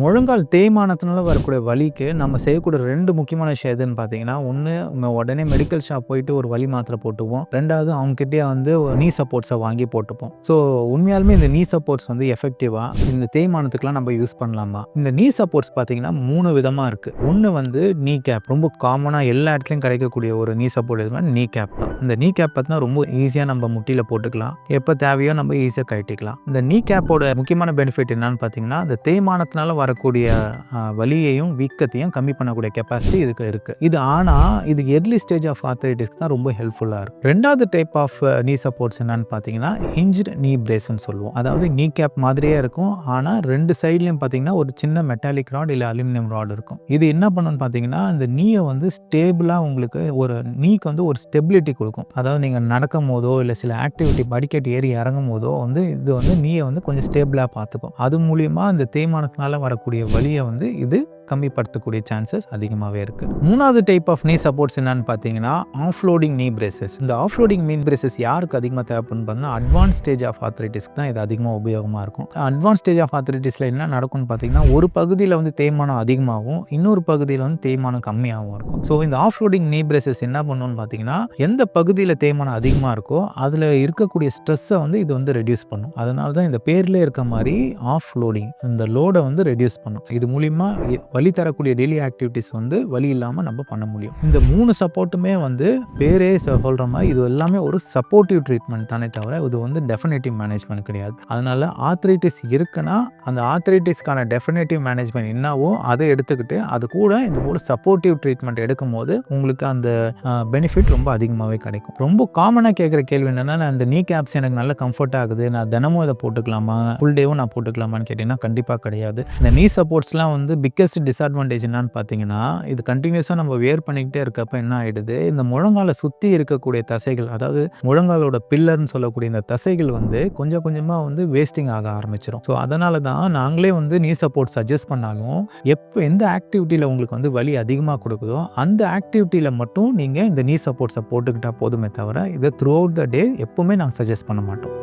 முழங்கால் தேய்மானத்தினால வரக்கூடிய வலிக்கு நம்ம செய்யக்கூடிய 2 முக்கியமான விஷயம் எதுன்னு பார்த்தீங்கன்னா, ஒண்ணு நம்ம உடனே மெடிக்கல் ஷாப் போயிட்டு ஒரு வலி மாத்திரை போட்டுப்போம். 2வது அவங்ககிட்டயே வந்து நீ சப்போர்ட்ஸ வாங்கி போட்டுப்போம். ஸோ உண்மையாலுமே இந்த நீ சப்போர்ட்ஸ் வந்து எஃபெக்டிவா இந்த தேய்மானத்துக்குலாம் நம்ம யூஸ் பண்ணலாமா? இந்த நீ சப்போர்ட்ஸ் பார்த்தீங்கன்னா 3 விதமா இருக்கு. ஒண்ணு வந்து நீ கேப். ரொம்ப காமனா எல்லா இடத்துலயும் கிடைக்கக்கூடிய ஒரு நீ சப்போர்ட் எதுனா நீ கேப் தான். இந்த நீ கேப் பார்த்தீங்கன்னா ரொம்ப ஈஸியா நம்ம முட்டியில போட்டுக்கலாம். எப்ப தேவையோ நம்ம ஈஸியா கழட்டிக்கலாம். இந்த நீ கேப்போட முக்கியமான பெனிஃபிட் என்னன்னு பார்த்தீங்கன்னா, இந்த தேய்மானத்தினால வரக்கூடிய வலியையும் வீக்கத்தையும் கம்மி பண்ணக்கூடிய கெப்பாசிட்டி இதுக்கு இருக்கு. இது எர்லி ஸ்டேஜ் ஆஃப் ஆர்த்ரைட்டிஸ்க்கு தான் ரொம்ப ஹெல்ப்ஃபுல்லா இருக்கு. 2வது டைப் ஆஃப் நீ சப்போர்ட்ஸ் என்னன்னு பார்த்தீங்கன்னா ஹிஞ்ச்டு நீ பிரேஸ்ன்னு சொல்லுவோம். அதாவது நீ கேப் மாதிரியே இருக்கும். ஆனா 2 சைட்லயும் பார்த்தீங்கன்னா ஒரு சின்ன மெட்டாலிக் ராட் இல்ல அலுமினியம் ராட் இருக்கும். இது என்ன பண்ணுன்னு பார்த்தீங்கன்னா இந்த நீயை வந்து ஸ்டேபிளா உங்களுக்கு ஒரு நீக்கு வந்து ஒரு ஸ்டெபிலிட்டி கொடுக்கும். அதாவது நீங்க நடக்கும் போதோ இல்ல சில ஆக்டிவிட்டி படிக்கட்டு ஏறி இறங்கும் போதோ வந்து இது வந்து நீயை வந்து கொஞ்சம் ஸ்டேபிளா பார்த்துக்கும். அது மூலியமா இந்த தேய்மானத்தினால வரக்கூடிய வலியை வந்து இது கம்மிப்படுத்தக்கூடிய சான்சஸ் அதிகமாகவே இருக்கு. 3வது டைப் ஆஃப் நீ சப்போர்ட்ஸ் என்னன்னு பார்த்தீங்கன்னா ஆஃப்லோடிங் நீ பிரேசஸ். இந்த ஆஃப்லோடிங் நீ பிரேசஸ் யாருக்கு அதிகமாக தேவைப்படுன்னு பார்த்தீங்கன்னா அட்வான்ஸ் ஸ்டேஜ் ஆஃப் ஆர்த்ரைட்டிஸ்க்கு தான் இது அதிகமாக உபயோகமாக இருக்கும். அட்வான்ஸ் ஸ்டேஜ் ஆஃப் ஆர்த்ரைட்டிஸில் என்ன நடக்கும்னு பார்த்தீங்கன்னா ஒரு பகுதியில் வந்து தேய்மானம் அதிகமாகவும் இன்னொரு பகுதியில் வந்து தேய்மானம் கம்மியாகவும் இருக்கும். ஸோ இந்த ஆஃப்லோடிங் நீ பிரேசஸ் என்ன பண்ணுன்னு பார்த்தீங்கன்னா எந்த பகுதியில் தேய்மானம் அதிகமாக இருக்கோ அதில் இருக்கக்கூடிய ஸ்ட்ரெஸ்ஸை வந்து இது வந்து ரெடியூஸ் பண்ணும். அதனால தான் இந்த பேர்லேயே இருக்க மாதிரி ஆஃப்லோடிங் இந்த லோடை வந்து ரெடியூஸ் பண்ணும். இது மூலிமா வலி தரக்கூடிய டெய்லி ஆக்டிவிட்டிஸ் வந்து வலி இல்லாமல் நம்ம பண்ண முடியும். இந்த 3 சப்போர்ட்டுமே வந்து பேரே சொல்கிற மாதிரி இது எல்லாமே ஒரு சப்போர்ட்டிவ் ட்ரீட்மெண்ட் தானே தவிர இது வந்து டெஃபினேட்டிவ் மேனேஜ்மெண்ட் கிடையாது. அதனால ஆர்த்ரைட்டிஸ் இருக்குன்னா அந்த ஆர்த்ரைட்டிஸ்க்கான டெஃபினேட்டிவ் மேனேஜ்மெண்ட் என்னவோ அதை எடுத்துக்கிட்டு அது கூட இந்த ஒரு சப்போர்ட்டிவ் ட்ரீட்மெண்ட் எடுக்கும் போது உங்களுக்கு அந்த பெனிஃபிட் ரொம்ப அதிகமாகவே கிடைக்கும். ரொம்ப காமனாக கேட்குற கேள்வி என்னன்னா அந்த நீ கேப்ஸ் எனக்கு நல்ல கம்ஃபர்ட் ஆகுது, நான் தினமும் இதை போட்டுக்கலாமா, ஃபுல் டேவும் நான் போட்டுக்கலாமான்னு கேட்டிங்கன்னா கண்டிப்பாக கிடையாது. இந்த நீ சப்போர்ட்ஸ்லாம் வந்து பிக்கஸ்ட் டிஸ்அட்வான்டேஜ் என்னன்னு பார்த்தீங்கன்னா இது கண்டினியூஸாக நம்ம வேர் பண்ணிக்கிட்டே இருக்கப்ப என்ன ஆகிடுது, இந்த முழங்காலை சுற்றி இருக்கக்கூடிய தசைகள், அதாவது முழங்காலோட பில்லர்னு சொல்லக்கூடிய இந்த தசைகள் வந்து கொஞ்சம் கொஞ்சமாக வந்து வேஸ்டிங் ஆக ஆரம்பிச்சிடும். ஸோ அதனால தான் நாங்களே வந்து நீ சப்போர்ட் சஜஸ்ட் பண்ணாலும் எந்த ஆக்டிவிட்டியில் உங்களுக்கு வந்து வலி அதிகமாக கொடுக்குதோ அந்த ஆக்டிவிட்டியில் மட்டும் நீங்கள் இந்த நீ சப்போர்ட்ஸை போட்டுக்கிட்டால் போதுமே தவிர இதை த்ரூ அவுட் த டே எப்பவுமே நாங்கள் சஜஸ்ட் பண்ண மாட்டோம்.